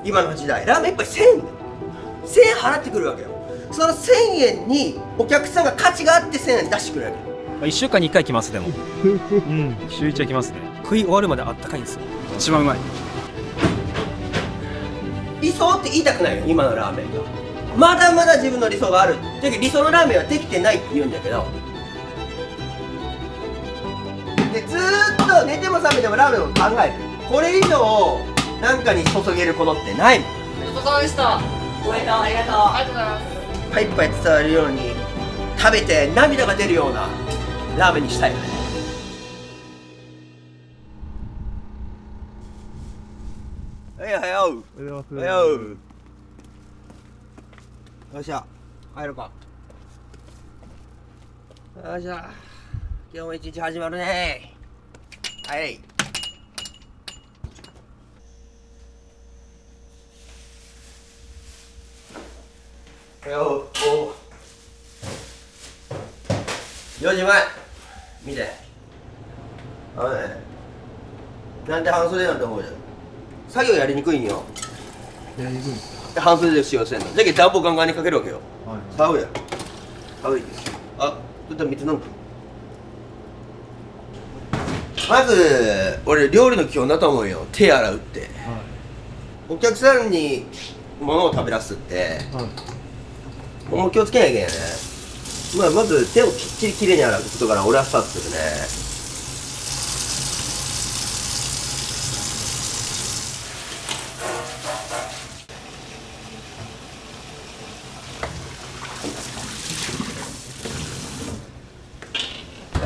今の時代ラーメン1杯1000円払ってくるわけよ。その1000円にお客さんが価値があって1000円出してくるわけよ。1週間に1回来ます。でもうん週1は来ますね。食い終わるまであったかいんですよ。一番うまい。理想って言いたくないよ今のラーメンが。まだまだ自分の理想がある。だけど理想のラーメンはできてないって言うんだけど、でずーっと寝ても覚めてもラーメンを考える。これ以上なんかに注げることってないもん。ごちそうさまでした。おめでとう、ありがとう。ありがとうございます。いっぱい伝わるように食べて涙が出るようなラーメンにしたいよね。はいはいよう。はいよう。よっしゃ、帰ろうか。よっしゃ、今日も一日始まるね。はい。よう、おう。4時前。見て。あのね、なんで半袖なんて思うじゃん。作業やりにくいんよ。やりにくいんですか。半袖で使用してんの。だけど暖房ガンガンにかけるわけよ。はい。寒いや。寒い。あ、ちょっと水飲む。まず、俺料理の基本だと思うよ。手洗うって。はお客さんに物を食べらすって、い。はい。もう気をつけなきゃいけないね。まず手をきっちりきれいに洗うことから俺はスタートするね。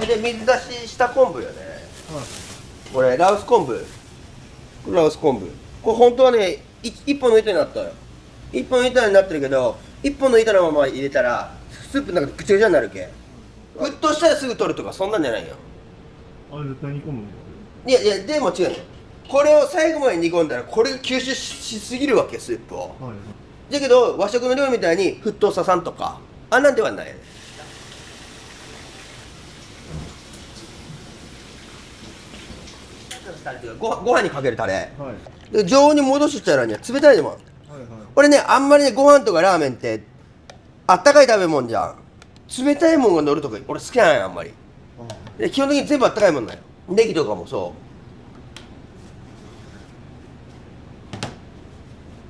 で水出しした昆布よね。これラウス昆布。これラウス昆布。これ本当はね、一本の糸になったよ。一本の糸になってるけど、一本の糸のまま入れたらスープの中でぐちゃぐちゃになるけ。沸騰したらすぐ取るとかそんなんじゃないよ。あれ絶対煮込むんでいやいや、でも違うよ。これを最後まで煮込んだらこれが吸収しすぎるわけ、スープを。す。はい。だけど和食の料理みたいに沸騰ささんとかあんなんではない。ご飯にかけるタレはい。で常温に戻したらね冷たいでもん。はい。はい。俺ねあんまりねご飯とかラーメンってあったかい食べ物じゃん。冷たいもんが乗るとか俺好きなんやあんまり。で基本的に全部あったかいもんなんよ。ネギとかもそ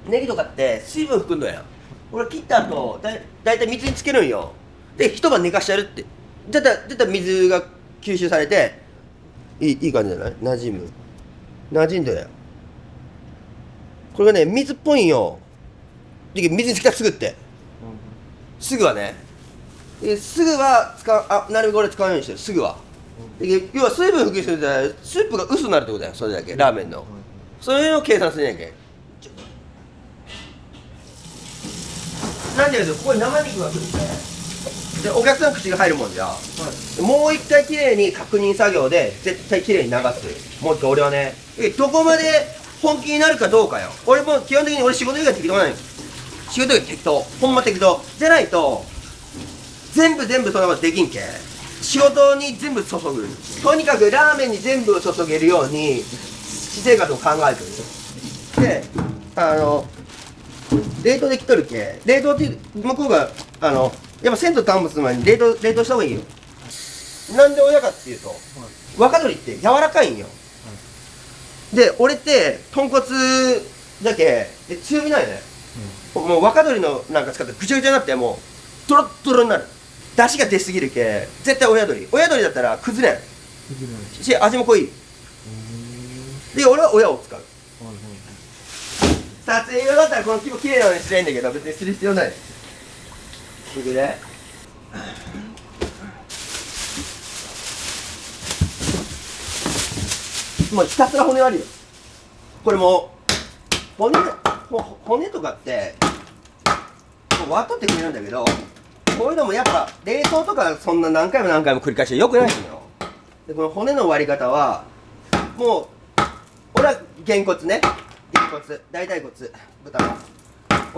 うネギとかって水分含んだやん。俺切った後だいたい水につけるんよ。で一晩寝かしてやるって。だったら水が吸収されていい感じじゃない？馴染んだよ。これがね水っぽいんよ。で水につけたらすぐってすぐはねすぐはなるべく俺使うようにしてる。すぐはで要は水分含んでたらスープが薄くなるってことだよ。それだけラーメンのそれを計算するんやけん。なんでかというとここに生肉が来るんでお客さん口が入るもんじゃ、もう一回きれいに確認作業で絶対きれいに流す。もう一回俺はねどこまで本気になるかどうかよ。俺も基本的に俺仕事以外適当ないよ。仕事以外適当、ほんま適当じゃないと全部そんなことできんけ。仕事に全部注ぐ。とにかくラーメンに全部を注げるように私生活を考えてる。で冷凍できとるけ。冷凍って向こうがやっぱ鮮度保つ前に冷凍した方がいいよ。なんで親かっていうと、若鶏って柔らかいんよ。で俺って豚骨だけで強火なんよね。もう若鶏のなんか使ってぐちゃぐちゃになってもうトロットロになる。出汁が出すぎるけ絶対親鶏だったら崩れんし味も濃い。で俺は親を使う。撮影用だったらこの規模綺麗なのにすりゃいいんだけど別にする必要ない。それでもうひたすら骨割るよ。これもう骨とかってもう割っとってくれるんだけど、こういうのもやっぱ冷凍とかそんな何回も繰り返してよくないのよ。でこの骨の割り方はもう俺はげんこつね、大腿骨豚の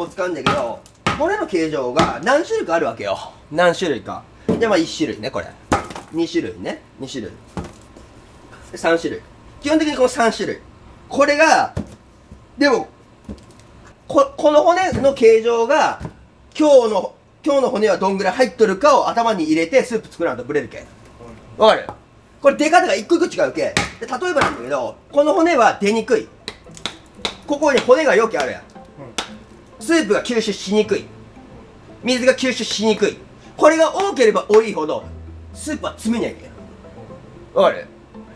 を使うんだけど、骨の形状が何種類かあるわけよ。何種類かでまあ1種類ね、これ2種類ね、2種類3種類、基本的にこの3種類。これがでもこの骨の形状が今日の骨はどんぐらい入っとるかを頭に入れてスープ作らんとブレるけ。わかる？これ出方が一個一個違うけ。で例えばなんだけど、この骨は出にくい。ここに骨がよくあるやん。スープが吸収しにくい。水が吸収しにくい。これが多ければ多いほどスープは詰めないけ。わかる？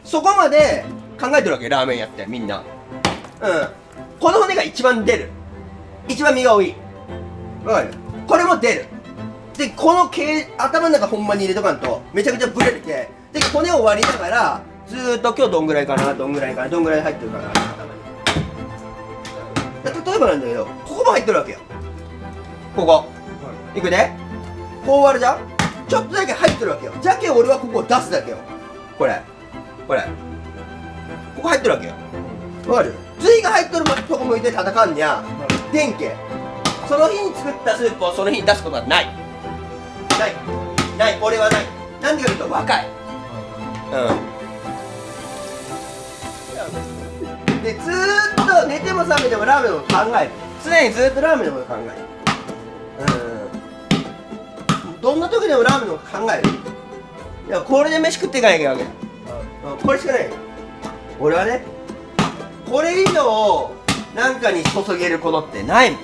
そこまで考えてるわけ、ラーメンやってみんな。この骨が一番出る。一番身が多い。わかる？これも出る。で、この頭の中ほんまに入れとかんとめちゃくちゃブレるけ。で、骨を割りながらずーっと今日どんぐらいかな、どんぐらい入ってるかな、頭に。例えばなんだけど、ここも入ってるわけよ。ここ。いくで。こう割るじゃん。ちょっとだけ入ってるわけよ。じゃけ俺はここを出すだけよ。これ。ここ入ってるわけよ。わかる？髄が入っとるとこ向いて戦うんにゃ、電気。その日に作ったスープをその日に出すことはない。ない、これはない。なんでかというと若い。で、ずーっと寝ても覚めてもラーメンのこと考える。常にずーっとラーメンのこと考える。どんな時でもラーメンのこと考える。いや、これで飯食っていかなきゃいけないわけ。これしかない。俺はね、これ以上なんかに注げることってないもん。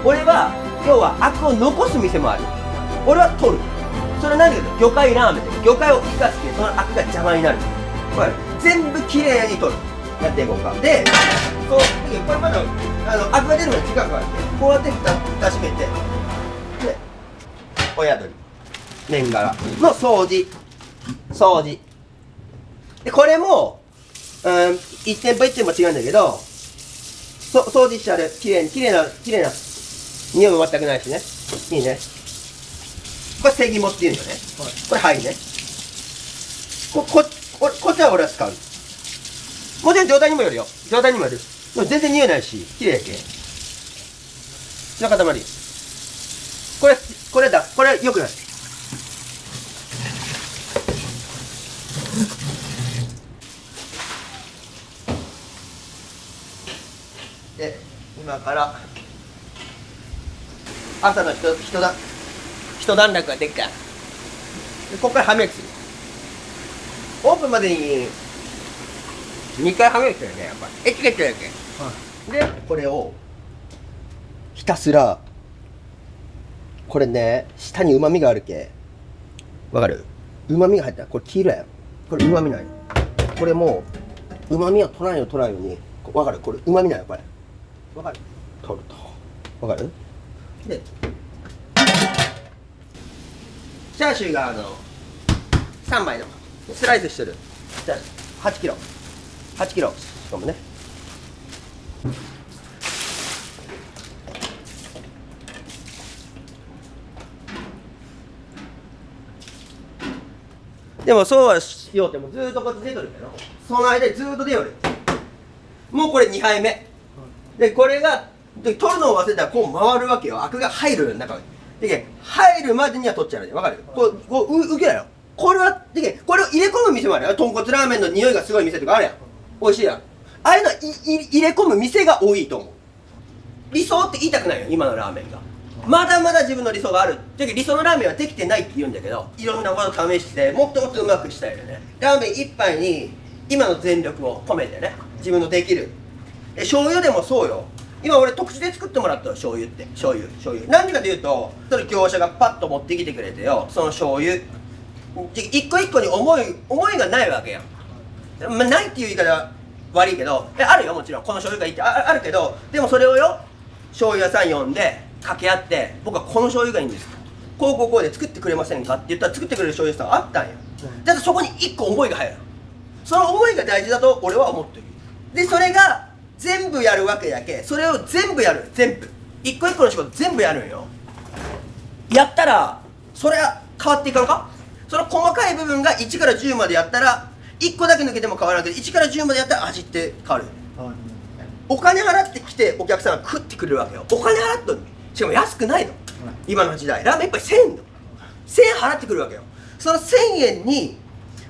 俺は要はアクを残す店もある。俺は取る。それは何かというと魚介ラーメンで魚介を生かしてそのアクが邪魔になる。全部きれいに取る。やっていこうか。で、これまだアクが出るまで時間があるんで、こうやって蓋閉めて、で親鳥年がらの掃除で、これも1店舗1店舗違うんだけど、掃除してある。きれいな匂いも全くないしね。いいね。これセギモっていうんだよね。これはいね。こっちは俺は使う。もちろん状態にもよるよ。でも全然匂いないし、綺麗やけ。血の塊。これ良くない。で、今から朝の一段落ができた。で、ここから歯磨きする。オープンまでに2回歯磨きするよね、やっぱり。エチケットやけん。で、これをひたすら、これね、下に旨味があるけ。わかる？旨味が入ったら、これ黄色や。これ旨味ない。これも旨味を取らんように。わかる？これ旨味ないよ、これ。わかる？取ると。わかる？で、チャーシューが3枚のスライスしてる。じゃあ8キロしかもね。でもそうはしようってもずーっとこっち出とるけど、その間にずーっと出よる。もうこれ2杯目で、これが取るのを忘れたらこう回るわけよ。アクが入る中に。で、入るまでには取っちゃうね。わかる？こう受けだよ。これはで、これを入れ込む店もあるよ。豚骨ラーメンの匂いがすごい店とかあるやん。美味しいやん。ああいうの入れ込む店が多いと思う。理想って言いたくないよ、今のラーメンが。まだまだ自分の理想がある。だけど理想のラーメンはできてないって言うんだけど、いろんなこと試してもっともっとうまくしたいよね。ラーメン一杯に今の全力を込めてね、自分のできる。醤油でもそうよ。今俺特殊で作ってもらったよ、醤油って。醤油。なんでかというと、その業者がパッと持ってきてくれてよ、その醤油。一個一個に思いがないわけやん。ないっていう言い方悪いけど、あるよ、もちろん。この醤油がいいってあるけど、でもそれをよ、醤油屋さん呼んで、掛け合って、僕はこの醤油がいいんです。こうで作ってくれませんかって言ったら作ってくれる醤油屋さんあったんや。だってそこに一個思いが入る。その思いが大事だと俺は思ってる。で、それが全部やるわけやけ、それを全部やる。全部。一個一個の仕事全部やるんよ。やったら、それは変わっていかんか？その細かい部分が1から10までやったら、1個だけ抜けても変わらんけど1から10までやったら味って変わる。はい。お金払ってきてお客さんが食ってくれるわけよ。お金払っとるのにしかも安くないの、今の時代ラーメン1杯1000円の1000円払ってくるわけよ。その1000円に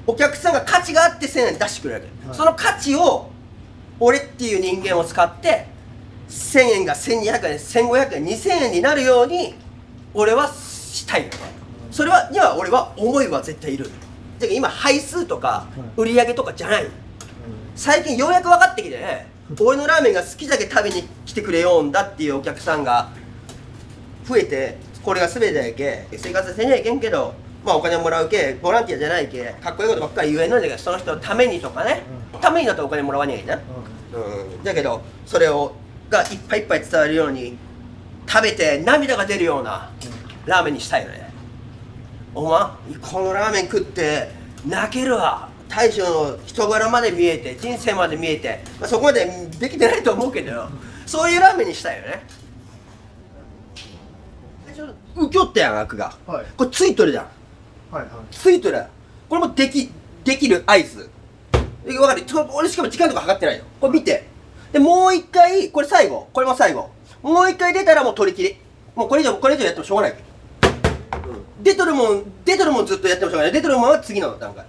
お客さんが価値があって1000円出してくれるわけよ、その価値を俺っていう人間を使って1000円が1200円1500円2000円になるように俺はしたいのね。それはには俺は思いは絶対いる。だけど今配数とか売り上げとかじゃないの。最近ようやく分かってきてね、俺のラーメンが好きだけ食べに来てくれようんだっていうお客さんが増えて、これが全てやけ生活せにゃいけんけど、まあお金もらうけボランティアじゃないけかっこいいことばっかり言えんのだけど、その人のためにとかね、ためになったらお金もらわにゃいいな、だけどそれをがいっぱいいっぱい伝わるように食べて涙が出るようなラーメンにしたいよね。お前このラーメン食って泣けるわ。大将の人柄まで見えて人生まで見えて、まあ、そこまでできてないと思うけどそういうラーメンにしたいよね。うきょったやん、アクが、はい、これついとるじゃん、はいはい、ついとるやん。これもできる合図わかる。俺しかも時間とか測ってないよ。これ見て、でもう一回これ最後、これも最後、もう一回出たらもう取り切り、もうこれ以上やってもしょうがない、出とるもんずっとやってもしょうがない。出とるもんは次の段階。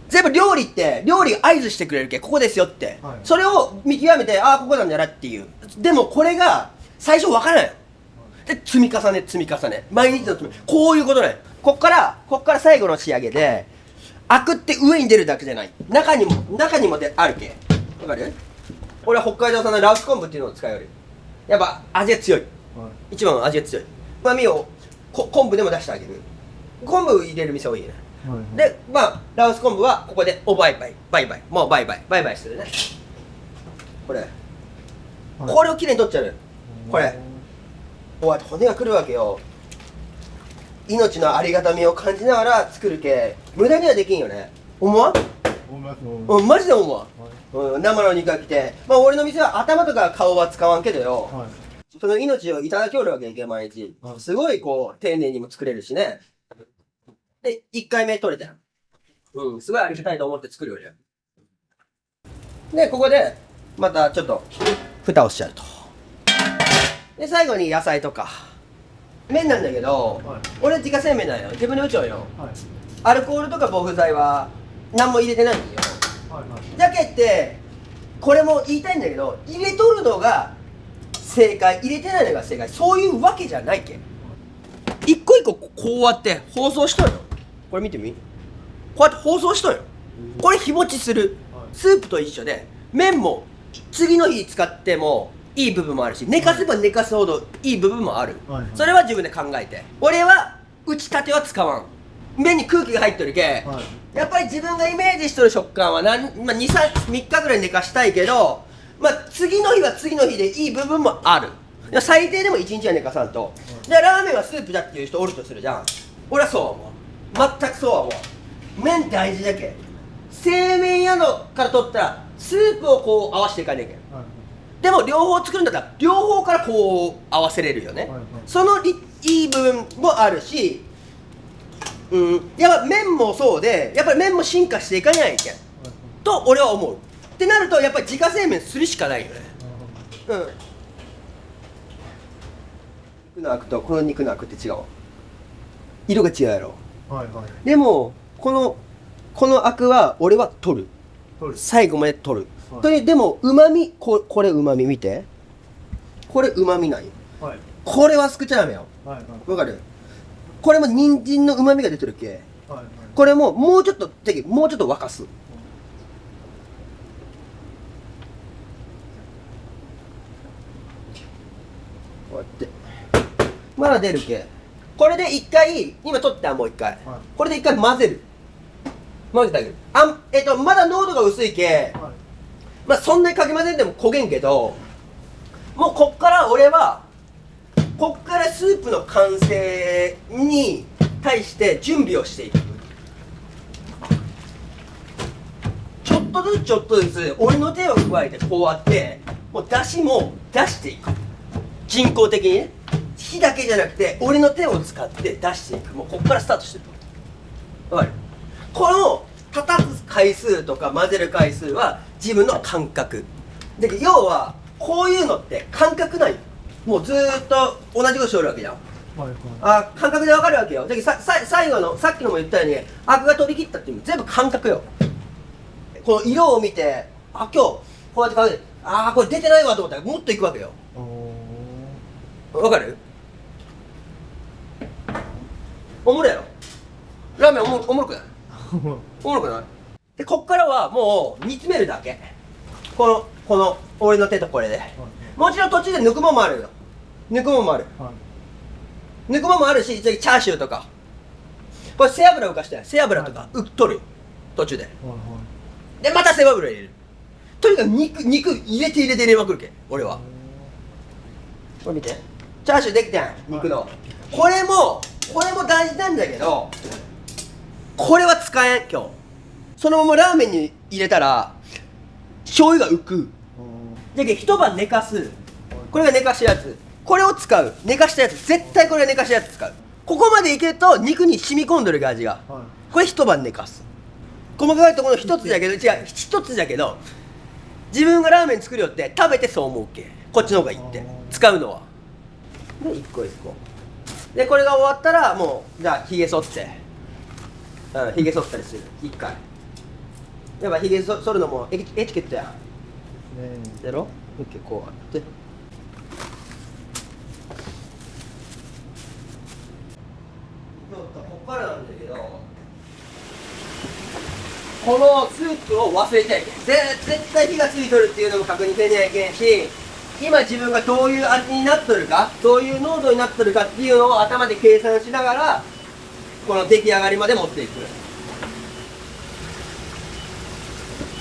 全部料理って料理が合図してくれるけ、ここですよって、はい、それを見極めて、ああここなんだなっていう。でもこれが最初分からない。で積み重ね毎日の積み、こういうことね。こっから最後の仕上げで、アクって上に出るだけじゃない、中にもであるけ。わかる？俺は北海道産の羅臼昆布っていうのを使うよりやっぱ味が強い、一番味が強い。旨味を昆布でも出してあげる。昆布入れる店多いね。でまあ羅臼昆布はここでバイバイもうバイバイするね。これをきれいに取っちゃう。これこうやって骨がくるわけよ。命のありがたみを感じながら作るけ、無駄にはできんよね。思わん？マジで思わん、生の肉が来て、まあ俺の店は頭とか顔は使わんけどよ、その命をいただきおるわけやけ、毎日、すごいこう丁寧にも作れるしね。で1回目取れたよ、すごいありがたいと思って作るよね。でここでまたちょっと蓋をしちゃうと。で最後に野菜とか麺なんだけど、俺自家製麺なんよ。自分で打ちゃうよ、アルコールとか防腐剤は何も入れてないんよ、だけってこれも言いたいんだけど、入れとるのが正解、入れてないのが正解、そういうわけじゃないけん。一個一個こうやって包装しとるよ。これ見てみ、こうやって包装しとるよ。これ日持ちする。スープと一緒で、麺も次の日使ってもいい部分もあるし、寝かせば寝かすほどいい部分もある、それは自分で考えて。俺は打ちたては使わん。麺に空気が入ってるけ、やっぱり自分がイメージしとる食感は3日ぐらい寝かしたいけど、まあ次の日は次の日でいい部分もある。最低でも1日は寝かさんと。でラーメンはスープだっていう人おるとするじゃん。俺はそう思う。全くそうは思う。麺大事だけ。製麺屋のから取ったらスープをこう合わせていかねえけん、でも両方作るんだったら両方からこう合わせれるよね、そのいい部分もあるし、やっぱ麺もそうで、やっぱり麺も進化していかないけん、と俺は思う。ってなるとやっぱり自家製麺するしかないよね。肉のアクとこの肉のアクって違う、色が違うやろ、でもこのアクは俺は取る、最後まで取る、でもうまみ、これうまみ見て、これうまみないよ、これはすくちゃダメよ、わかる？これも人参のうまみが出てるっけ、これももうちょっと沸かす、こうやってまだ出るけ、これで一回今取ったらもう一回、これで一回混ぜてあげる。まだ濃度が薄いけ、まあそんなにかき混ぜんでも焦げんけど、もうこっから俺はこっからスープの完成に対して準備をしていく。ちょっとずつ俺の手を加えてこうやってもう出汁も出していく、人工的にね、火だけじゃなくて俺の手を使って出していく。もうこっからスタートしてる。わかる？この叩く回数とか混ぜる回数は自分の感覚で、要はこういうのって感覚ないよ。もうずーっと同じことしておるわけじゃん。はいはい。あ、感覚でわかるわけよ。だけど最後のさっきのも言ったようにアクが飛び切ったっていうの全部感覚よ。この色を見て、あ、今日こうやって感じで、あーこれ出てないわと思ったらもっといくわけよ。わかる？おもろいやろ。ラーメンおもろくない？おもろくない？でこっからはもう煮詰めるだけ。この俺の手とこれで、もちろん途中で抜くもんもあるよ。抜くもんもある。抜くもんもあるし、チャーシューとかこれ背脂浮かして、背脂とか取るよ途中で。でまた背脂入れる。とにかく肉入れて入れまくるけ俺は。これ見て、チャーシューできたやん、肉の。これも大事なんだけど、これは使えん今日。そのままラーメンに入れたら醤油が浮く。だけど一晩寝かす。これが寝かしたやつ。これを使う。寝かしたやつ。絶対これは寝かしたやつ使う。ここまでいけると肉に染み込んでる味が。これ一晩寝かす。細かいところの一つだけど、一つだけど、自分がラーメン作るよって食べてそう思うっけ。こっちの方がいいって使うのは。で一個一個。でこれが終わったらもうじゃあひげ剃って、ひげ剃ったりする一回。やっぱひげ剃るのもエチケットや。やろ？結構あって。ここからなんだけど、このスープを忘れちゃいけん。絶対火がついとるっていうのも確認せにゃいけんし、今自分がどういう味になっとるか、どういう濃度になっとるかっていうのを頭で計算しながらこの出来上がりまで持っていく。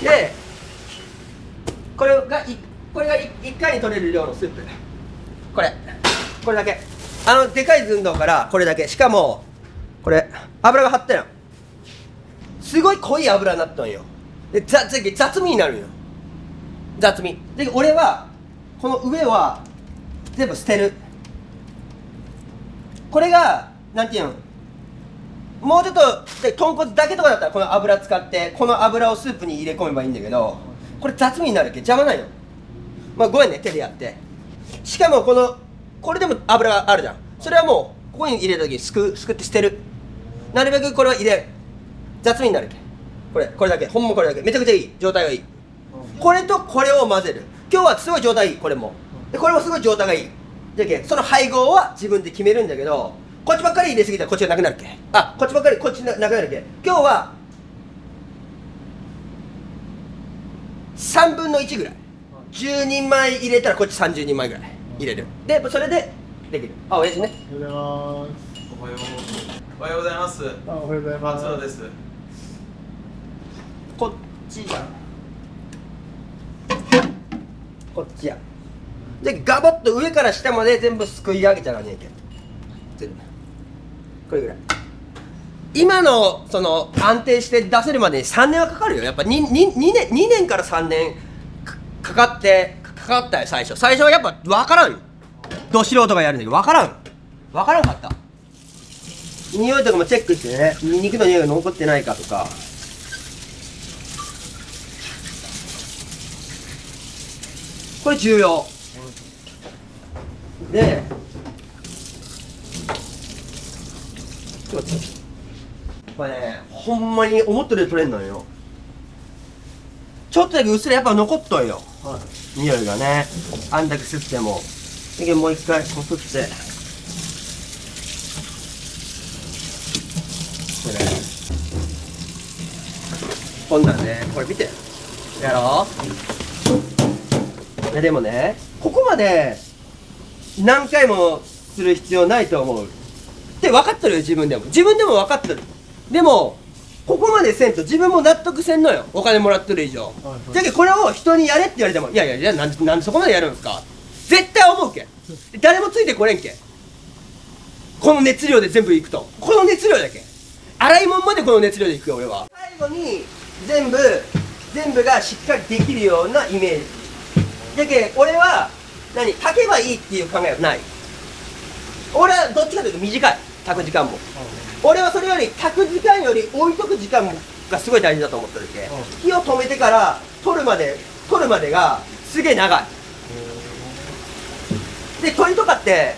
でこれが1回に取れる量のスープ。これだけ。でかい寸胴からこれだけ。しかもこれ油が張ってる。すごい濃い油になったんよ。で雑味になるんよ。雑味で、俺はこの上は全部捨てる。これがなんていうの、もうちょっと豚骨だけとかだったらこの油使ってこの油をスープに入れ込めばいいんだけど、これ雑味になるけ邪魔ないよ。まあごめんね、手でやって。しかもこれでも油があるじゃん。それはもうここに入れた時にすくって捨てる。なるべくこれは入れる。雑味になるけ。これだけ、ほんまこれだけ。めちゃくちゃいい状態がいい。これとこれを混ぜる。今日はすごい状態いい。これもでこれもすごい状態がいい。だけその配合は自分で決めるんだけど、こっちばっかり入れすぎたらこっちがなくなるけ。こっちばっかりこっちなくなるけ。今日は3分の1ぐらい。10人前入れたらこっち30人前ぐらい入れる。でそれでできる。親父ね。おはようございます。おはようございます。おはようございます。松尾です。こっちじゃん。こっちや。でガボッと上から下まで全部すくい上げちゃうねんけど、全部これぐらい。今のその安定して出せるまでに3年はかかるよ。やっぱ2年から3年かかったよ。最初はやっぱ分からんよ。ど素人がやるんだけど分からんかった。匂いとかもチェックしてね、肉の匂いが残ってないかとか。これ重要で、これね、ほんまに思ってるより取れんのよ。ちょっとだけうっすらやっぱ残っとんよ、匂いがね。あんだけ吸っても。でもう一回こすって、これこんなんね、これ見てやろう。でもね、ここまで何回もする必要ないと思うって分かってるよ。自分でも分かってる。でもここまでせんと自分も納得せんのよ。お金もらってる以上。じゃけこれを人にやれって言われても、いやなんでそこまでやるんですか絶対思うけん。誰もついてこれんけん。この熱量で全部いくと、この熱量だけ。洗い物までこの熱量でいくよ俺は。最後に全部がしっかりできるようなイメージだけ。俺は炊けばいいっていう考えはない。俺はどっちかというと短い、炊く時間も。俺はそれより炊く時間より置いとく時間もがすごい大事だと思ってるけ、火を止めてから取るまでがすげえ長い。で鶏とかって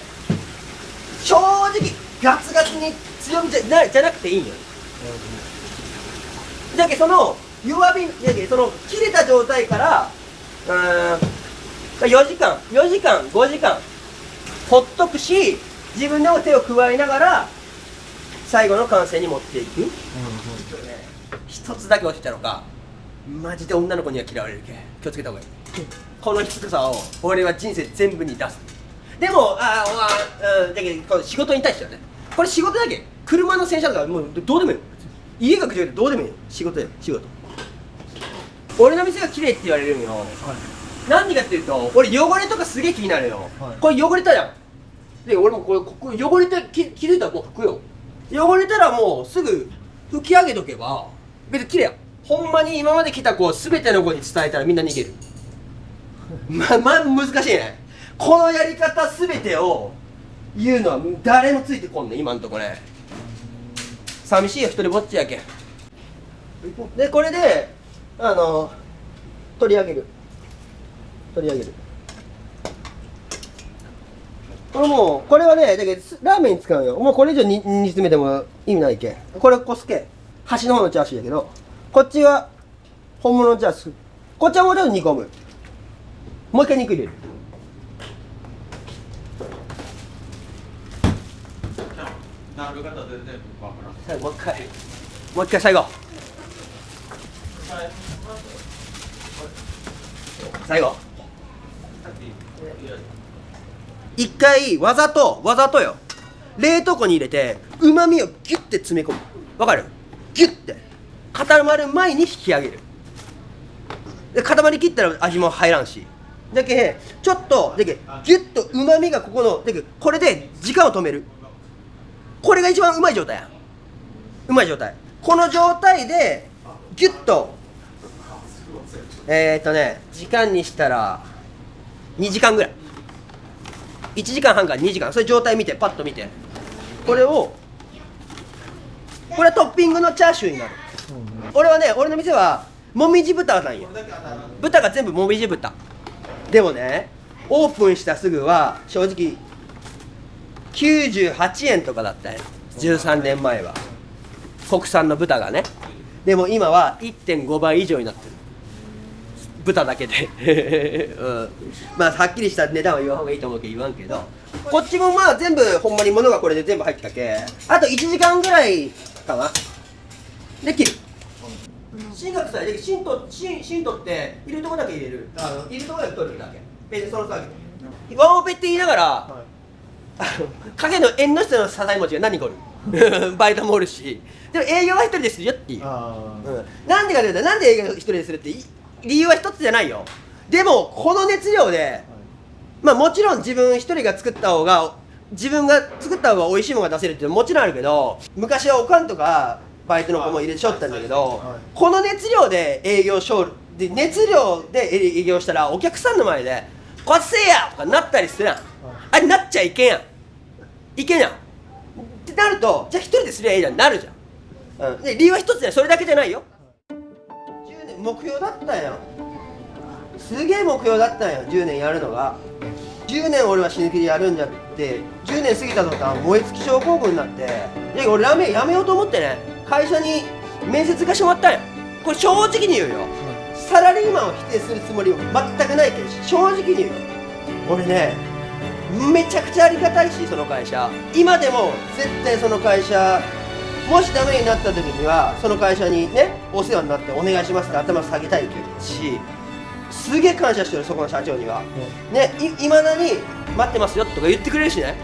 正直ガツガツに強火じゃなくていいんよ。だけどその弱火だけどその切れた状態から4時間5時間ほっとくし、自分でも手を加えながら最後の完成に持っていく。一つだけ落ちたのか、マジで女の子には嫌われるけ気をつけた方がいい。このきつさを俺は人生全部に出す。でもだけどこの仕事に対してはね、これ仕事だけ、車の洗車とかもうどうでもいいよ。家が口でどうでもいいよ。仕事だよ、仕事。俺の店が綺麗って言われるんよ、なんでかっていうと、俺汚れとかすげえ気になるよ、これ汚れたじゃん。で俺もこれ汚れて気づいたらもう拭くよ。汚れたらもうすぐ拭き上げとけば別に綺麗や。ほんまに今まで来た子全ての子に伝えたらみんな逃げる。難しいね。このやり方全てを言うのは誰もついてこんね今んとこね。寂しいよ、一人ぼっちやけん。でこれで取り上げる。これはね、だけどラーメンに使うよ。もうこれ以上煮詰めても意味ないけん。これこすけ端の方のチャーシューだけど、こっちは本物のチャーシュー。こっちはもうちょっと煮込む。もう一回肉入れる。なる方全然わからん。最後もう一回最後。一回わざとよ、冷凍庫に入れてうまみをギュッて詰め込む。わかる？ギュッて固まる前に引き上げる。で固まりきったら味も入らんし、だけちょっとだけギュッとうまみがここのだけこれで時間を止める。これが一番うまい状態や。この状態でギュッと時間にしたら2時間ぐらい、1時間半から2時間、そういう状態見てパッと見て、これはトッピングのチャーシューになる。俺の店はもみじ豚なんよ。豚が全部もみじ豚でもね、オープンしたすぐは正直98円とかだったよ、13年前は。国産の豚がね。でも今は 1.5 倍以上になってる、豚だけで、まあはっきりした値段は言わん方がいいと思うけど言わんけど、こっちもまあ全部ほんまに物がこれで全部入ってたけ、あと1時間ぐらいかなで切る。芯が臭いで芯取って入れるとこだけ入れる、入れるとこだけ取るだけ。別にそのさワンオペって言いながら、影の縁の下の支え持ちが何人かおる。バイトもおるし、でも営業は一人でするよっていう。なんでかというと、なんで営業一人でするって理由は一つじゃないよ。でもこの熱量で、まあもちろん自分一人が作った方が美味しいものが出せるっていうのはもちろんあるけど、昔はおかんとかバイトの子も入れちょったんだけど、この熱量で営業したらお客さんの前で「こっせや!」とかなったりするやん。あれなっちゃいけんやん。ってなると、じゃあ一人ですりゃいいじゃんなるじゃん。で理由は一つでそれだけじゃないよ。10年目標だったよ。すげえ目標だったよ、10年やるのが。10年俺は死ぬ気でやるんじゃって、10年過ぎた途端燃え尽き症候群になって、で俺ラーメンやめようと思ってね、会社に面接がしてもらったんよ。これ正直に言うよ、サラリーマンを否定するつもりは全くないけど正直に言うよ。俺ね、めちゃくちゃありがたいし、その会社今でも絶対その会社もしダメになった時にはその会社にねお世話になってお願いしますって頭下げたいし、すげえ感謝してる、そこの社長には、ね、いまだに待ってますよとか言ってくれるしね、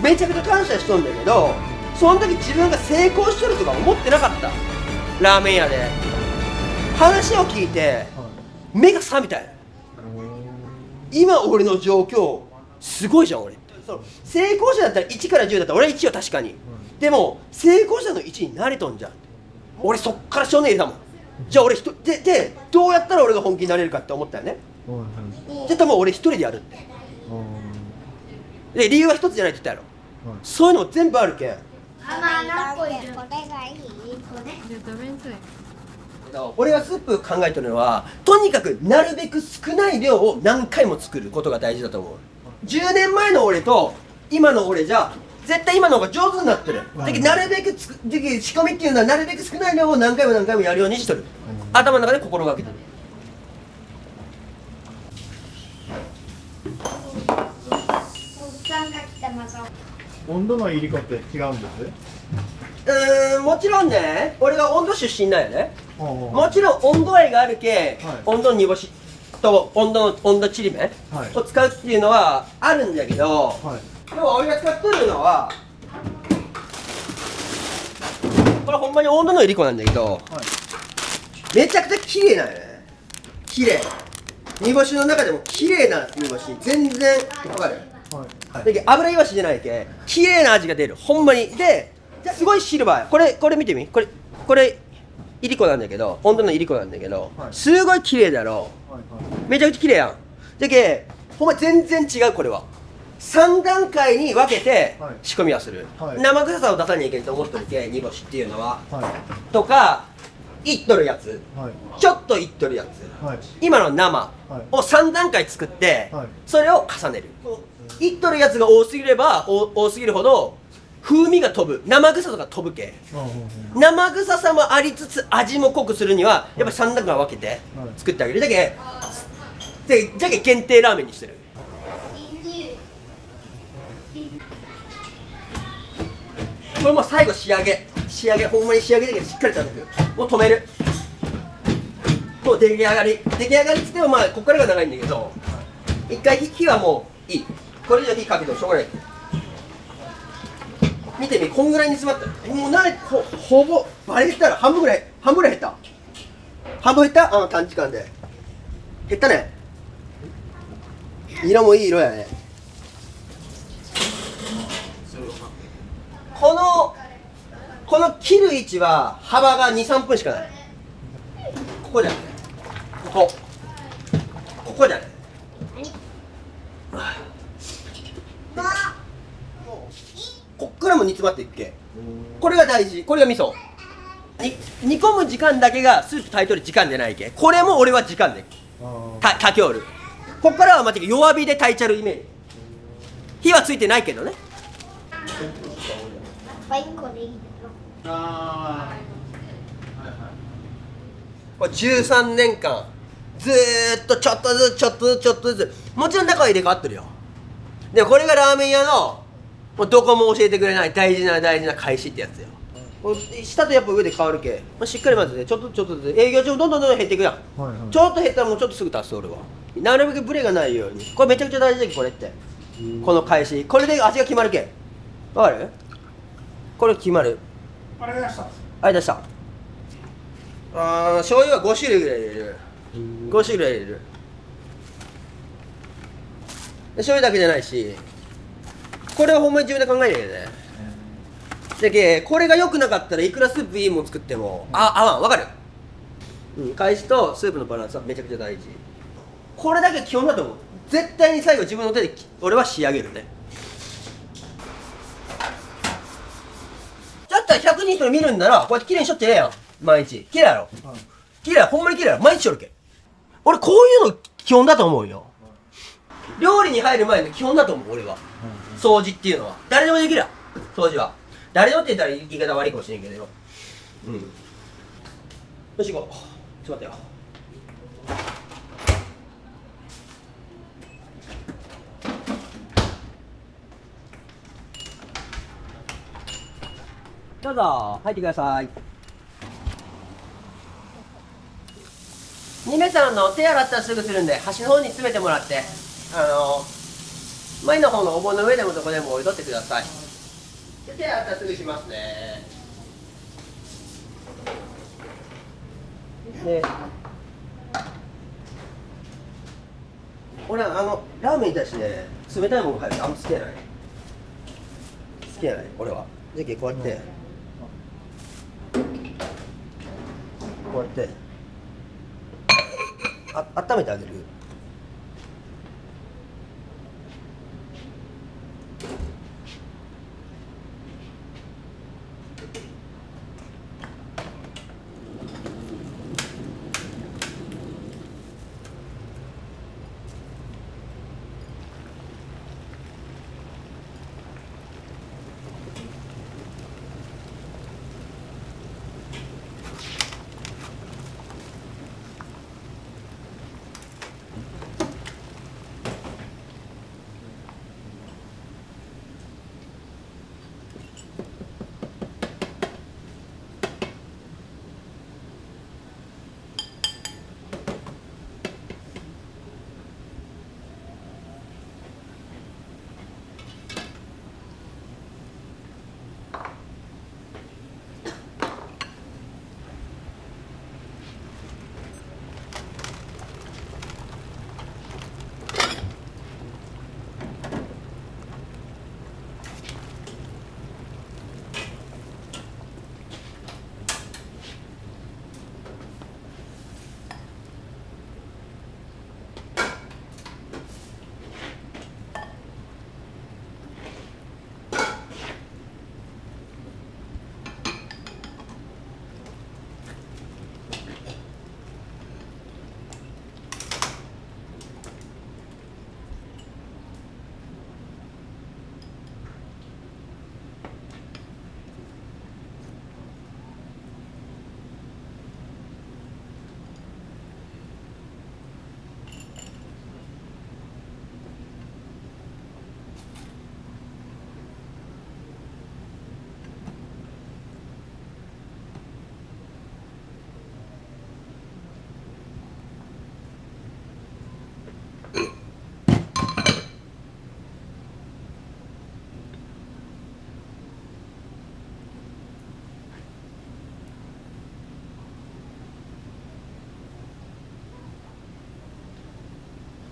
めちゃくちゃ感謝しとんだけど、その時自分が成功しとるとか思ってなかった。ラーメン屋で話を聞いて目が覚めたよ。今俺の状況すごいじゃん。俺って成功者だったら1から10だったら俺は1よ、確かに。でも成功者の1になれとんじゃん。俺そっから少年だもん。じゃあ俺でどうやったら俺が本気になれるかって思ったよね。じゃあもう俺一人でやるって。で理由は一つじゃないって言ったやろ。そういうのも全部あるけん。ママ何個いる？これがいい？これ？じゃあ食べんとい。ど、俺がスープ考えてるのはとにかくなるべく少ない量を何回も作ることが大事だと思う。10年前の俺と今の俺じゃ絶対今の方が上手になってる。だけどなるべく仕込みっていうのはなるべく少ない量を何回も何回もやるようにしとる。頭の中で心がけてる。温度の入り子って違うんですもちろんね、俺が温度出身なんやね。ももちろん温度合いがあるけ、はい温度煮干しと温度ちりめんはいを使うっていうのはあるんだけど、はいでも俺が使っとるのはこれほんまに温度の入り子なんだけど、はいめちゃくちゃ綺麗なんよね。綺麗。煮干しの中でも綺麗な煮干し。全然わかる。はいだけど油イワシじゃないけ綺麗な味が出る。ほんまに。ですごいシルバー。これ見てみ。これいりこなんだけど、温度のいりこなんだけど、はいすごい綺麗だろ。はいめちゃくちゃ綺麗やん。だけほんま全然違う。これは3段階に分けてはい仕込みはする、はい生臭さを出さなきゃいけないと思ってるけ煮干しっていうのははいとかいっとるやつ、はいちょっといっとるやつ、はい今の生を3段階作って、はいそれを重ねる。いっとるやつが多すぎれば多すぎるほど風味が飛ぶ。生臭さが飛ぶけ。生臭さもありつつ味も濃くするにはやっぱり3段階分けて作ってあげる。じゃけ限定ラーメンにしてる。これもう最後仕上げほんまに仕上げだけどしっかり叩く。もう止める。もう出来上がりっつってもまあここからが長いんだけど、一回火はもういい。これ以上火かけてもしょうがない。見てみ、こんぐらいに詰まった。もうほぼ倍減ったら半分ぐらい減った。半分減った。短時間で減ったね。色もいい色やね。この切る位置は幅が 2,3 分しかない。ここじゃない。ここじゃない。こっからも煮詰まっていくけ。これが大事。これが味噌。煮込む時間だけがスープ炊いとる時間じゃないけ。これも俺は時間で炊きおる。こっからはまた弱火で炊いちゃるイメージ。火はついてないけどね。これ13年間ずーっとちょっとずつもちろん中は入れ替わってるよ。でこれがラーメン屋のもうどこも教えてくれない大事な返しってやつよ。下とやっぱ上で変わるけ、しっかりまずねちょっとずつ営業中どんどん減っていくやん、ちょっと減ったらもうちょっとすぐ足す。俺はなるべくブレがないように。これめちゃくちゃ大事だけど、これってこの返し、これで味が決まるけ。わかる？これ決まる。あれ出した醤油は5種類ぐらい入れる。5種類ぐらい入れる。で醤油だけじゃないし、これはほんまに自分で考えなきゃね。だけこれが良くなかったらいくらスープいいもん作っても合わん。わかる？返しとスープのバランスはめちゃくちゃ大事。これだけ基本だと思う。絶対に最後自分の手で俺は仕上げるね。だったら100人と見るんならこうやって綺麗にしとってええやん。毎日綺麗やろ。綺麗や、ほんまに綺麗やろ。毎日しとるけ。俺こういうの基本だと思うよ。料理に入る前の基本だと思う。俺は掃除っていうのは誰でもできるやん。掃除は誰でもって言ったら言い方悪いかもしれんけどよ。よし行こう。ちょっと待ってよ。どうぞ入ってください。2名さんの手洗ったらすぐするんで端の方に詰めてもらって、前の方のお盆の上でもどこでも置いとってください。で手洗ったらすぐしますね。で俺はラーメンに対してね冷たいもの入るあんま好きやない。好きやない俺は。じゃけこうやって、こうやって温めてあげる。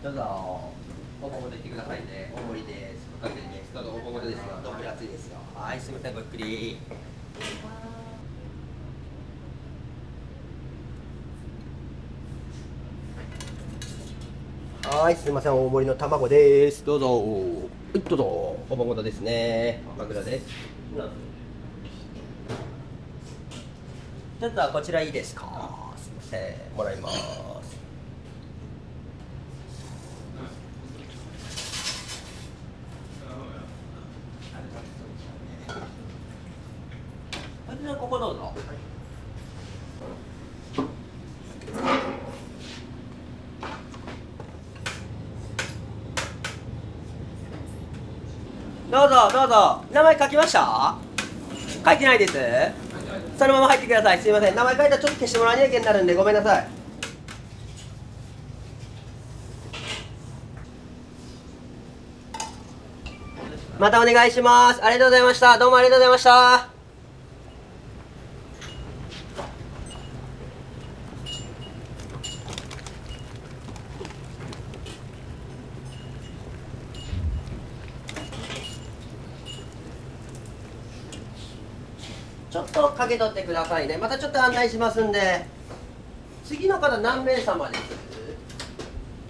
どうぞお盆ごと行ってくださいね。大盛りです。かけてです。どうぞお盆ごとですよ。どんぶり熱いですよ。はい、すみません、ごゆっくり。はい、すみません、大盛りの卵です。どうぞ。どうぞ。お盆ごとですね。マグロです。ちょっとこちらいいですか。すみません、もらいます。ここどうぞ。どうぞどうぞ。名前書きました？書いてないです。そのまま入ってください。すいません。名前書いたらちょっと消してもらわなきゃいけになるんでごめんなさい。またお願いします。ありがとうございました。どうもありがとうございました。ちょっとかけとってくださいね。またちょっと案内しますんで。次の方何名様です？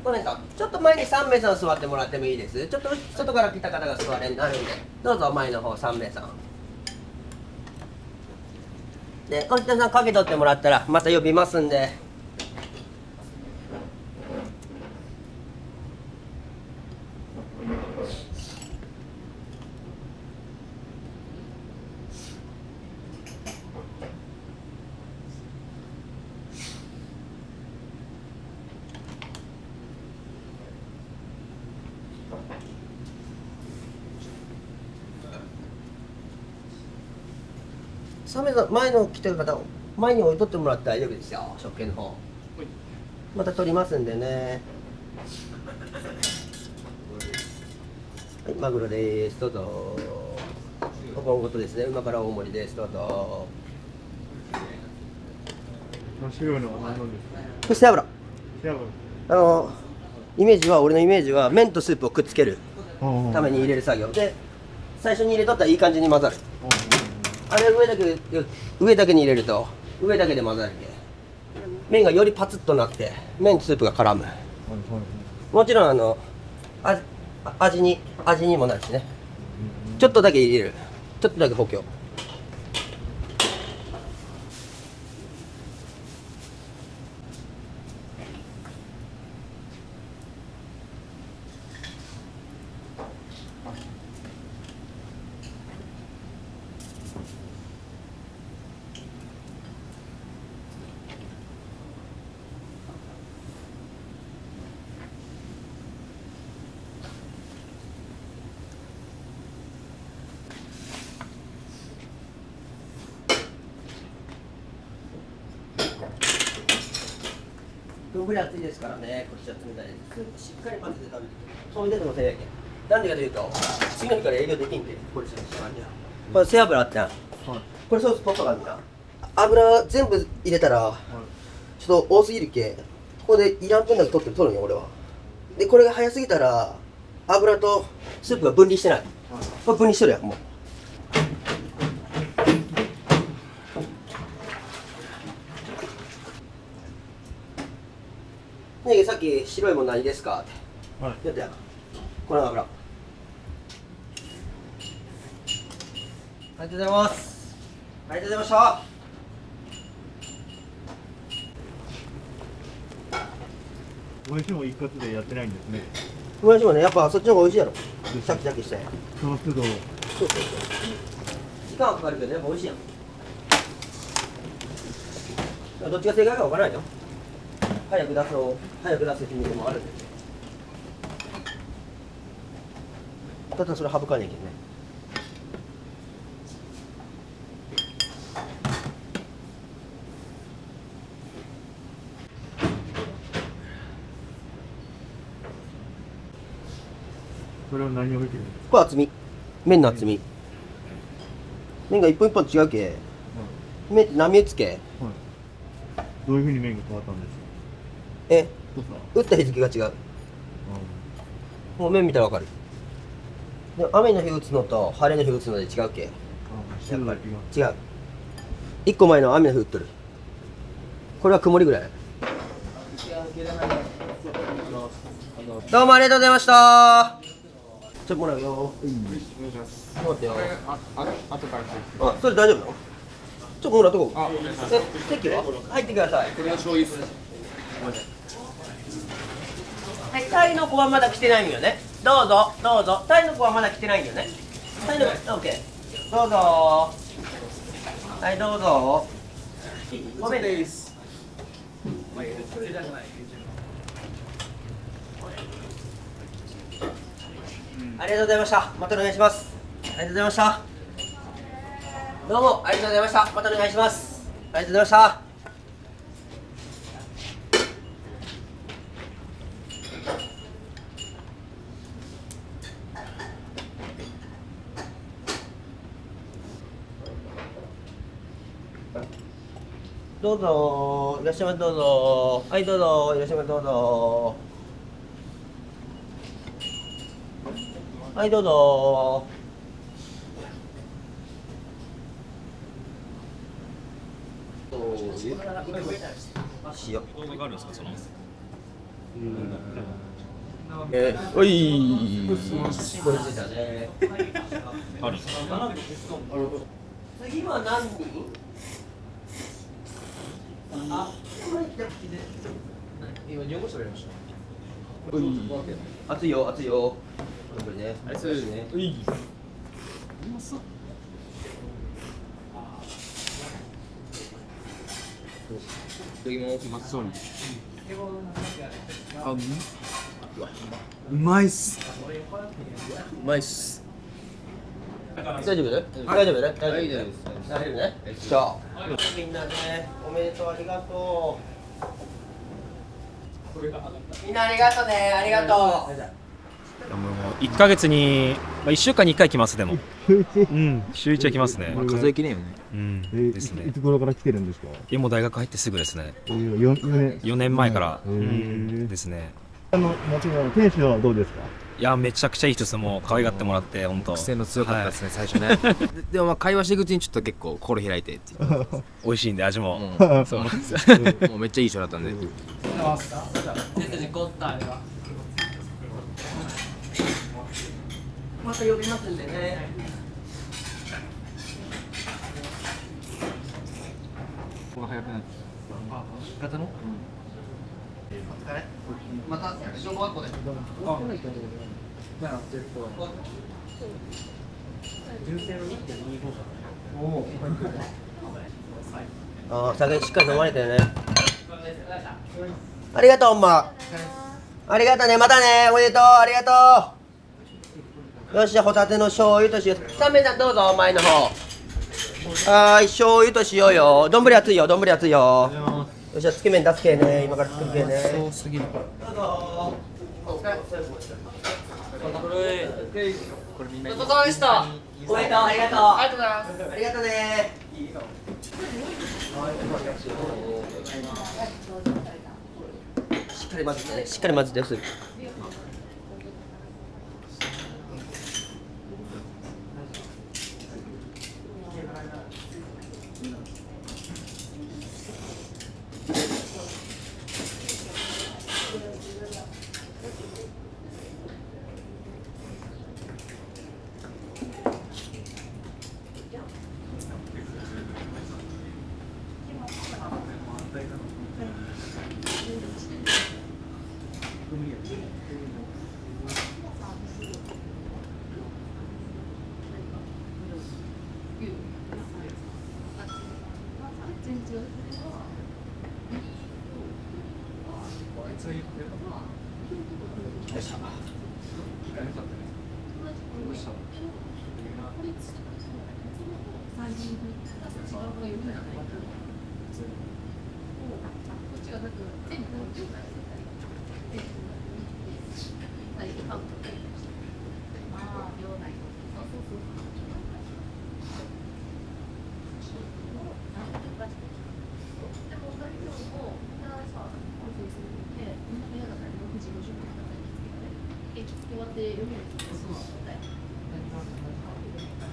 ごめんなさい。ちょっと前に3名さん座ってもらってもいいです。ちょっと外から来た方が座れになるんで、どうぞ前の方3名さん。で、おじさんかけとってもらったらまた呼びますんで。3名さん、前の来てる方、前に置いとってもらって大丈夫ですよ。食券の方。また取りますんでね。はい、マグロです。どうぞ。お盆ごとですね。馬から大盛りです。どうぞ。白いのは何のですか？そして油。やばイメージは、俺のイメージは麺とスープをくっつけるい。ために入れる作業で、最初に入れとったらいい感じに混ざる。あれ上だけに入れると上だけで混ざるけ麺がよりパツッとなって麺とスープが絡む。もちろん味にもなるしね。ちょっとだけ入れる。ちょっとだけ補強。丼熱いですからね、こっちは冷たいです。しっかり混ぜて食べて、そう出てもせんやけん。なんでかというと、次の日から営業できんで、これしかしまんじゃん。これ背脂あったやん。これソースポットがあるんだ。油全部入れたら、ちょっと多すぎるけ、ここでいらん分だけ取るんよ、俺は。で、これが早すぎたら、油とスープが分離してない。これ分離してるやん、もう。ねえ、さっき白いもの何ですかって、やったやん。この油。ありがとうございます。ありがとうございました。もやしも一括でやってないんですね。もやしもね、やっぱそっちの方が美味しいやろ。シャキシャキして。そうするとそう時間はかかるけど、やっぱ美味しいやん。どっちが正解かわからないよ。早く出す秘密もあるんで。ただそれ省かねえけどね。それは何を見てるんですか？これ厚み。麺の厚み。麺が一本一本違うけ。麺って波打つけ。はい。どういうふうに麺が変わったんですか？え、太さ。打った日付が違う。もう麺見たらわかる。でも雨の日打つのと晴れの日打つので違うっけ？やっぱり違う。1個前の雨の日打っとる。これは曇りぐらい。どうもありがとうございました。ちょっともらうよ。待ってよ。あ、それ大丈夫なの？ちょっともらっとこう。席は？入ってください。これは醤油です。はい、タイの子はまだ来てないんよね。どうぞ、どうぞ。タイの子はまだ来てないんよね。タイの子、オッケー。どうぞ。はい、どうぞ。ごめんです。ありがとうございました。またお願いします。ありがとうございました。どうもありがとうございました。またお願いします。ありがとうございました。どうぞ、いらっしゃいませ、どうぞ。はい、どうぞ、いらっしゃいませ、どうぞ。はい、どうぞ。塩。動画があるんですか、その。おい。あるんですか。次は何人？今日本語喋りました。熱いよ、熱いよ。これね。熱いね。うまいっす。うまいっす。大丈夫？大丈夫ね。大丈夫です。大丈夫ね。じゃあ、みんなね、おめでとう、ありがとう。みんなありがとうね、ありがとう。もう1ヶ月に、1週間に1回来ますでも。うん、週1は来ますね。数えきれんよね。うん、ですね。いつ頃から来てるんですか？もう大学入ってすぐですね。 4 4年前から、へーですね。もちろん店主はどうですか？いや、めちゃくちゃいい人です。もう可愛がってもらって、本当。癖の強かったですね、最初ね。でもまあ会話していくうちにちょっと結構心開いてっていう。美味しいんで、味も。そうなんですよ。もうめっちゃいい人だったんで。また呼びますんでね。また小学校で。ああ、酒しっかり飲まれてるね。ありがとう、おんま。ありがとうね、またね、おめでとう、ありがとう。よし、じゃあホタテの醤油と塩。3名さんどうぞ、前の方。はーい、醤油と塩よ。丼熱いよ、丼熱いよ。よし、じゃあつけ麺出すけね、今から作るけね。そうすぎる。どうぞ。これみんなごちそうさまでした。おめでとう、ありがとう。ありがとうございます。ありがとうね。しっかり混ぜてね、しっかり混ぜてよすぐ。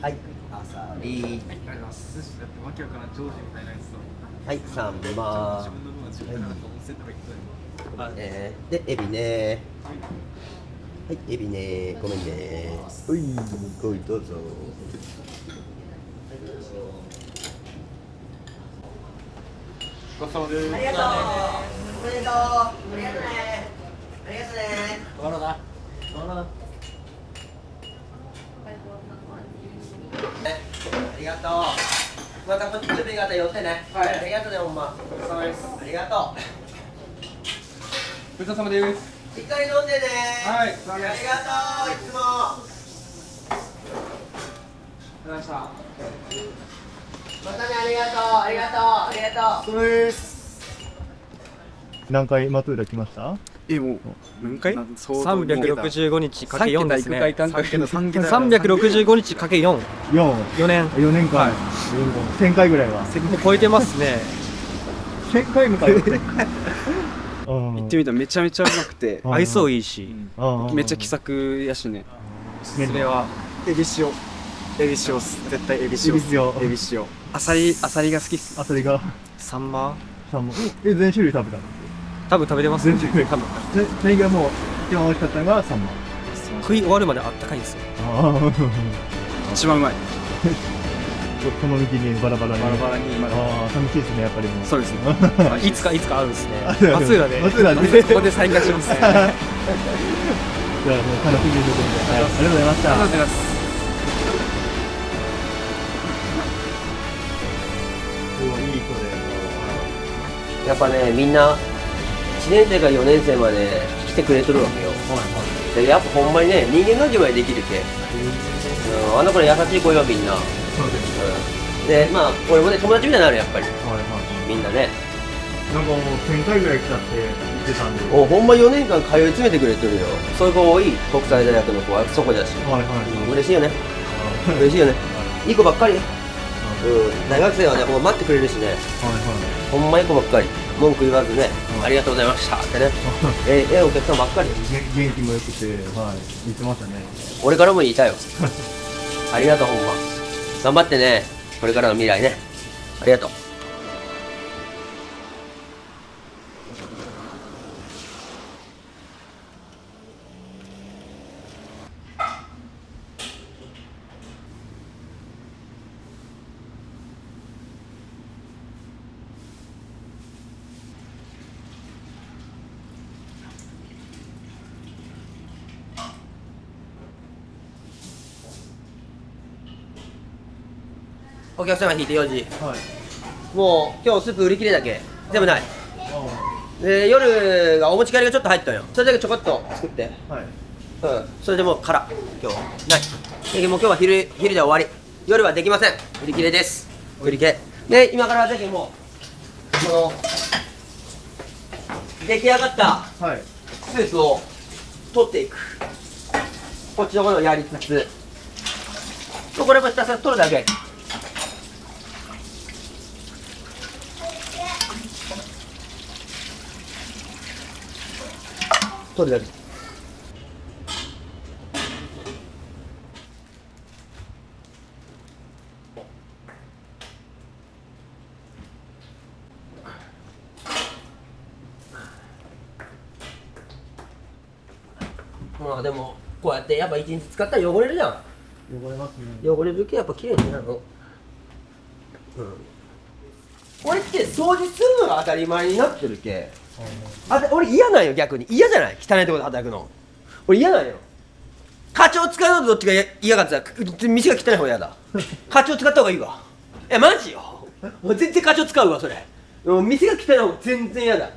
はいあさりはいサンマはいでエビねはいエビねごめんねほいごいどうぞごちそうさまです。ありがとうおめでとうありがとうねありがとうねありがとうまたこっち来る方寄ってねはいありがとうねほんまごちそうさまです。ありがとごちそうさまです。うしっかり飲んでねはいありがとういつもありがとうございました。またねありがとうありがとうありがとうそうです。何回松浦来ました？もう何回365日かけ4ですね。365日かけ4。 4 4年。 4年間、1000回ぐらいはもう超えてますね。1000回も通って行ってみたらめちゃめちゃうまくて愛想いいし。めっちゃ気さくやしね。それはエビ塩っす。絶対エビ塩っす。エビ塩アサリが好きっす。あそれがサンマ全種類食べたの？多分食べてます。全種類多分それがもう一番美味しかったのがサンマ食い終わるまであったかいんですよ。一番うまい。この道にバラバラにまだ寂しいですねやっぱりもうそうですね。いつか会うんですね。松浦松浦で。松浦でここで再会しますね。じゃあもう楽しみにしてください。ありがとうございました。ありがとうございます。すごいいい子で。やっぱねみんな1年生から4年生まで来てくれとるわけよでやっぱほんまにね人間関係までできるけあの子の優しい子よみんなそうです。でまあ俺もね友達みたいになるやっぱりはいはい。みんなねなんかもう1000回ぐらい来たって言ってたんで。ほんま4年間通い詰めてくれてるよそういう子多い国際大学の子はそこだしはいはい。嬉しいよね嬉しいよねいい子ばっかり大学生はねほんま待ってくれるしねはいほんまいい子ばっかり文句言わずねありがとうございましたってねええお客さんばっかり元気も良くて、はい、言ってましたね。俺からも言いたいよありがとうほんま頑張ってねこれからの未来ねありがとうお客様引いて4時はい。もう今日スープ売り切れだけ全部ないで夜がお持ち帰りがちょっと入ったのよそれだけちょこっと作ってはい。それでもう空今日ないでもう今日は昼で終わり夜はできません売り切れです売り切れで今からだけもうこの出来上がったはい。スープを取っていくこっちのことをやりつつこれもひたすら取るだけ取るだけまあでもこうやってやっぱ一日使ったら汚れるじゃん汚れますね。汚れるけやっぱ綺麗になるの俺って掃除するのが当たり前になってるけ俺嫌なんよ逆に嫌じゃない汚いところで働くの俺嫌なんよ課長使うのとどっちが嫌かって言ったら店が汚い方が嫌だ課長使った方がいいわマジよもう全然課長使うわそれもう店が汚い方が全然嫌だ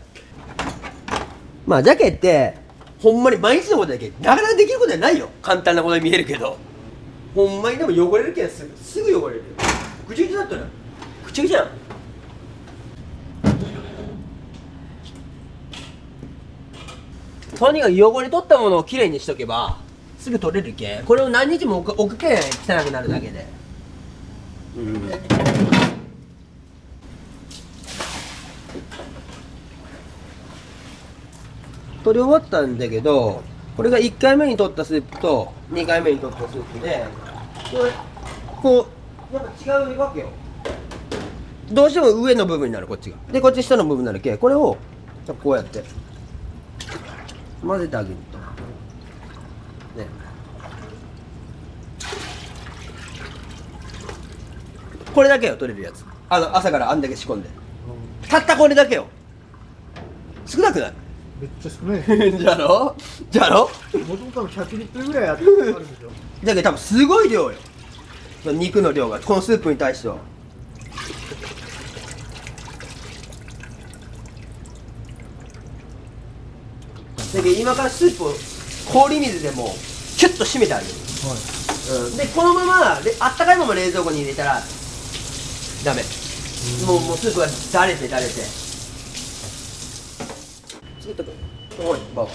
まあじゃけってほんまに毎日のことだけなかなかできることはないよ簡単なことに見えるけどほんまにでも汚れるけんすぐ汚れるよぐちゃぐちゃだったらぐちゃぐちゃやんとにかく汚れ取ったものをきれいにしとけばすぐ取れるけんこれを何日も置くけん汚くなるだけで取り終わったんだけどこれが1回目に取ったスープと2回目に取ったスープで、これこうやっぱ違うわけよ。どうしても上の部分になる、こっちが。でこっち下の部分になるけ、これをじゃあこうやって混ぜてあげるとね。これだけよ取れるやつ。朝からあんだけ仕込んで、たったこれだけよ。少なくない？めっちゃ少ないです。じゃろじゃろ。もともと100リットルぐらいあるんですよ。だけど多分すごい量よ、肉の量がこのスープに対しては。だけど今からスープを氷水でもキュッと締めてあげる、でこのままあったかいまま冷蔵庫に入れたらダメ。もうスープがだれてちょっとおいバ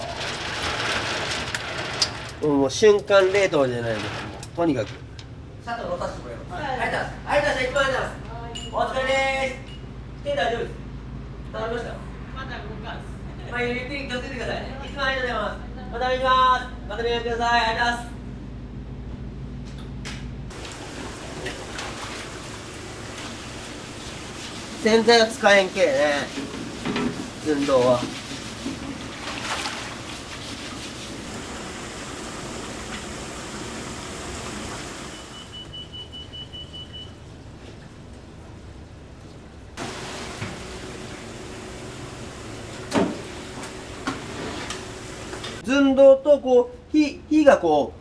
カ、もう瞬間冷凍じゃないの、とにかく砂糖乗させてもらいます。ありがとうございます。ありがとうございます。いつもありがとうございます。お疲れです。手大丈夫です。頼みました。また動かす。ゆっくり気をつけてくださいね。いつもありがとうございます。またお願いします。また連絡ください。ありがとうございます。洗剤は使えんけね、運動は。寸胴とこう火がこう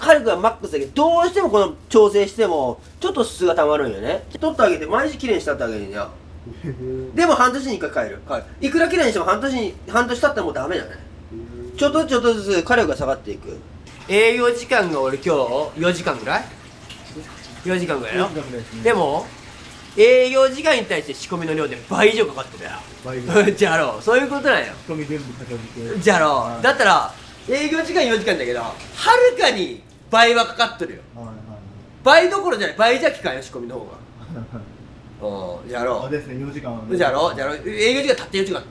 火力がマックスだけど、どうしてもこの調整してもちょっとすがたまるんよね。取ってあげて毎日きれいにしたってあげるんや。でも半年に1回帰る。いくらきれいにしても半年経ったらもうダメだね。ちょっとずつ火力が下がっていく。営業時間が俺今日4時間ぐらい4時間ぐらいよ。でも営業時間に対して仕込みの量で倍以上かかってるやろ。じゃろう、そういうことなんよ。仕込み全部片付け。じゃろう、だったら営業時間4時間だけどはるかに倍はかかってるよ。倍どころじゃない、倍じゃ効かんよ、仕込みの方が。じゃろうですね、4時間。じゃろう営業時間たって4時間。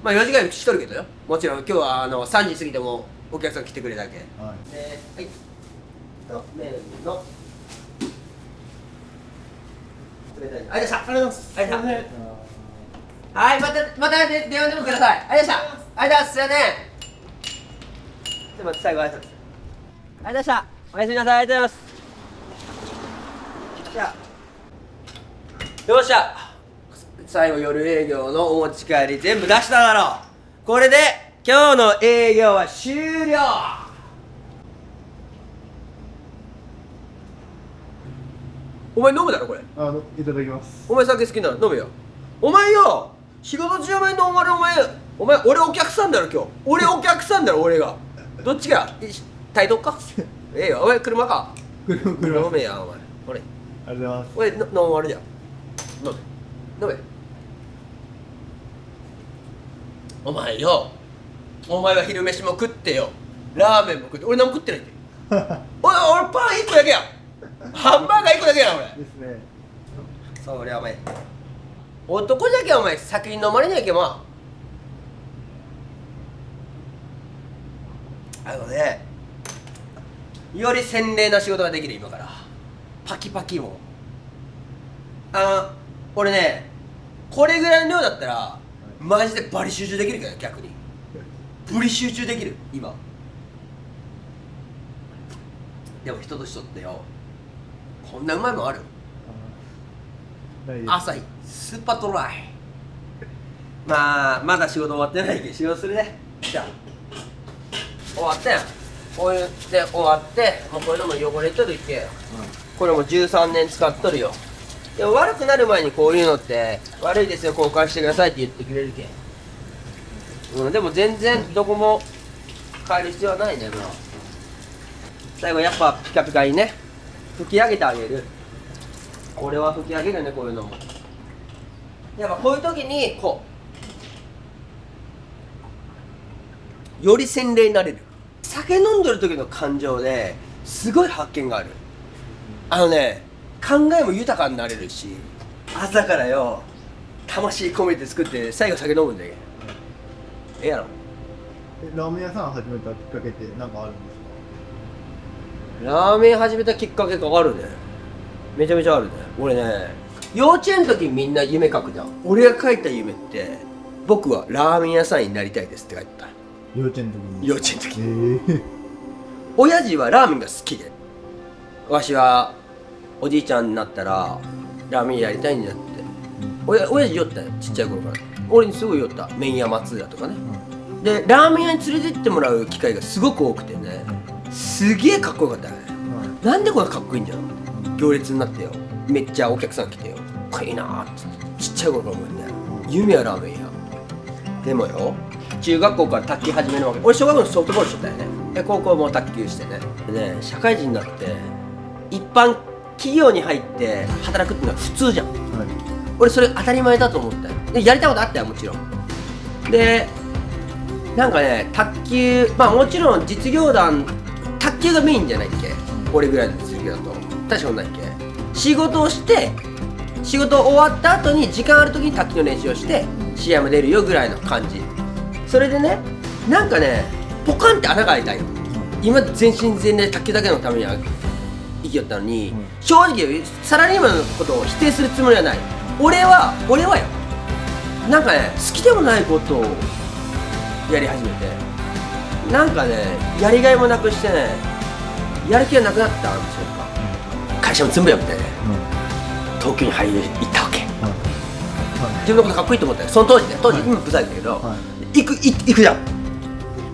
まあ4時間しとるけどよ。もちろん今日は3時過ぎてもお客さん来てくれただけ。はい。麺のありがとうございました。ありがとうございます。はい、またね、電話でもください。ありがとうございました。ありがとうございます。すいません。ちょっと待って、最後挨拶。ありがとうございました。おやすみなさい。ありがとうございます。じゃあよっしゃ、最後夜営業のお持ち帰り全部出しただろう。これで今日の営業は終了。お前飲むだろこれ。いただきます。お前酒好きなら飲むよ。お前よ、仕事中前のお前俺お客さんだろ今日。俺お客さんだろ俺が。どっちが対等か。ええよ、お前車か。車飲めやお前。俺。ありがとうございます。俺飲むあれじゃん。飲め。お前よ、お前は昼飯も食ってよ、ラーメンも食って、俺何も食ってないって。俺パン1個だけやん。ハンバーガー1個だけやん俺。ですね。そりゃお前男じゃけんお前酒に飲まれないけんまね、より洗練な仕事ができる今から。パキパキも俺ね、これぐらいの量だったらマジでバリ集中できるから、逆にブリ集中できる今。でも人と人ってよ、こんなうまいもんある？朝日スーパードライ。まだ仕事終わってないけど仕事するね。じゃあ終わったやん。こういうで終わって、もうこれでも汚れとるけ、これも13年使っとるよ。でも悪くなる前にこういうのって悪いですよ交換してくださいって言ってくれるけん、でも全然どこも変える必要はないね。もう最後やっぱピカピカにね拭き上げてあげる。俺は拭き上げるね、こういうのも。やっぱこういう時にこうより洗練になれる。酒飲んでる時の感情ですごい発見がある。考えも豊かになれるし、朝からよ魂込めて作って最後酒飲むんだけどええやろ。ラーメン屋さん始めたきっかけって何かあるんですラーメン始めたきっかけがあるね。めちゃめちゃあるね。俺ね、幼稚園の時みんな夢書くじゃん。俺が書いた夢って僕はラーメン屋さんになりたいですって書いてた。幼稚園の時に。幼稚園の時、親父はラーメンが好きで、わしはおじいちゃんになったらラーメンやりたいんだって。親父酔ったよ、ちっちゃい頃から。俺にすごい酔った。麺屋松浦とかね。でラーメン屋に連れてってもらう機会がすごく多くてね、すげえかっこよかったね。なんでこれかっこいいんだよ。行列になってよ、めっちゃお客さん来てよ、かっこいいなーってちっちゃい頃から思うんだよ。夢はラーメン屋。でもよ、中学校から卓球始めるわけ。俺小学校のソフトボールしてたよね。で高校も卓球してね。でね、社会人になって一般企業に入って働くっていうのは普通じゃん。俺それ当たり前だと思ったよ。でやりたいことあったよ、もちろん。でなんかね、卓球、まあもちろん実業団、卓球がメインじゃないっけ、俺ぐらいの実業だと。確かないっけ。仕事をして、仕事終わった後に時間ある時に卓球の練習をして試合も出るよぐらいの感じ。それでね、なんかね、ポカンって穴が開いたんよ。今全身全霊卓球だけのためには生きよったのに、正直サラリーマンのことを否定するつもりはない。俺はよ、なんかね、好きでもないことをやり始めて、なんかね、やりがいもなくしてね、やる気がなくなったんですよ。会社も全部辞めてね、東京に入り行ったわけ。自分のことかっこいいと思ったよ、その当時ね。当時、今ブサイクだけど、行くじゃん。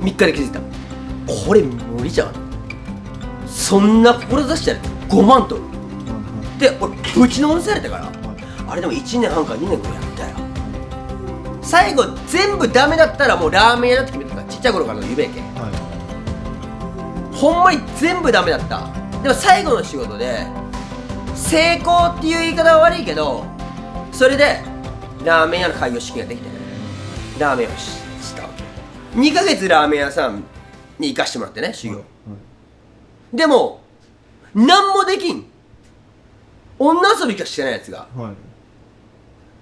3日で気づいた。これ無理じゃん。そんな志して5万とで、俺ぶちのめされたから。あれでも1年半か2年くらいやったよ。最後全部ダメだったらもうラーメン屋だって決めてた。ちっちゃい頃からの夢やけん、ほんまに全部ダメだった。でも最後の仕事で成功っていう言い方は悪いけど、それでラーメン屋の開業資金ができて、ラーメンをしたわけ。2ヶ月ラーメン屋さんに行かしてもらってね、修行。でも何もできん、女遊びかしてないやつが、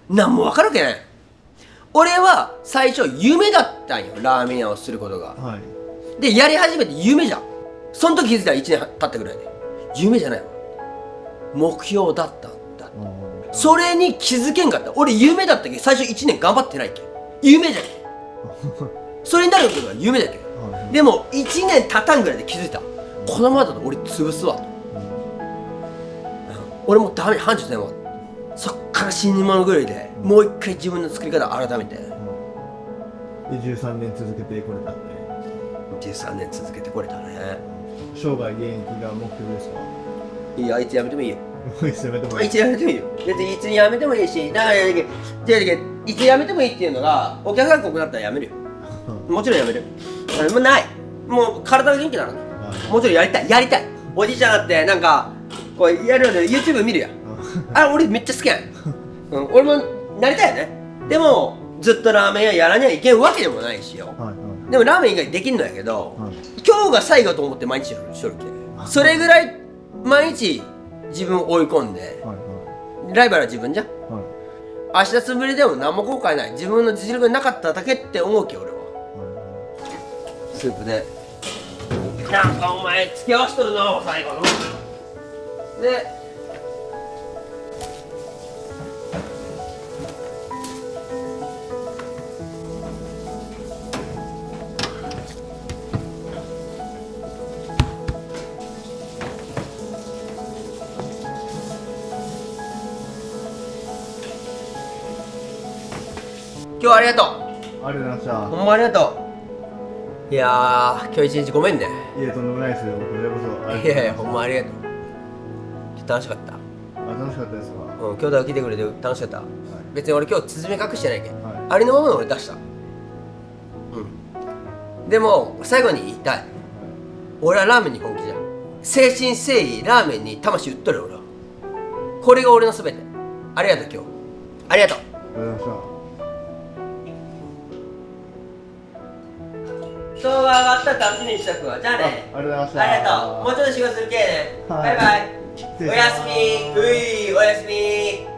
何も分かるわけない。俺は最初夢だったんよ、ラーメン屋をすることが。でやり始めて夢じゃん。その時気づいたら1年経ったぐらいで、夢じゃないわ、目標だったんだ。それに気づけんかった。俺夢だったけど最初1年頑張ってないけん、夢じゃんそれになることが夢だけど、でも1年経たんぐらいで気づいた。このままだと俺潰すわと、俺もうダメ、繁盛せんわ。そっから死に物狂いでもう一回自分の作り方を改めて、で13年続けてこれたって。13年続けてこれたね。生涯現役が目標ですか？いや、いつ辞めてもいいよ。いつ辞めてもいい。いつ辞めてもいいよ。別にいつ辞めてもいいし、だからいつ辞めてもいいっていうのがお客さん濃くなったら辞めるよ。もちろん辞める。もうない。もう体が元気なの。もちろんやりたい。おじいちゃんだってなんかこうやるので YouTube 見るやん。あ、俺めっちゃ好きやん。俺もなりたいよね。でもずっとラーメン屋やらにゃいけんわけでもないしよ。でもラーメン以外できんのやけど、今日が最後と思って毎日しとるけ。それぐらい毎日自分を追い込んで、ライバルは自分じゃん。明日潰れでも何も後悔ない。自分の実力がなかっただけって思うけ、俺は。スープでなんかお前付き合わしとるな、最後ので今日はありがとう。ありがとうございました。ほんまありがとう。いやー、今日一日ごめんね。いえ、とんでもないですよ。こちらこそ。いやいや、ほんまありがとう。楽しかった。楽しかったですか？うん、兄弟が来てくれて楽しかった。別に俺今日包み隠してないけん。はいありのままの俺出した。でも、最後に言いたい。俺はラーメンに本気じゃん。誠心誠意ラーメンに魂売っとるよ、俺は。これが俺のすべて。ありがとう、今日。ありがとう。ありがとうございました。人が上がったら楽しみにしとくわ。じゃあね。ありがとうございました。ありがとう。もうちょっと仕事するけね。はいバイバイ。失礼しますおやすみ。うい、おやすみ。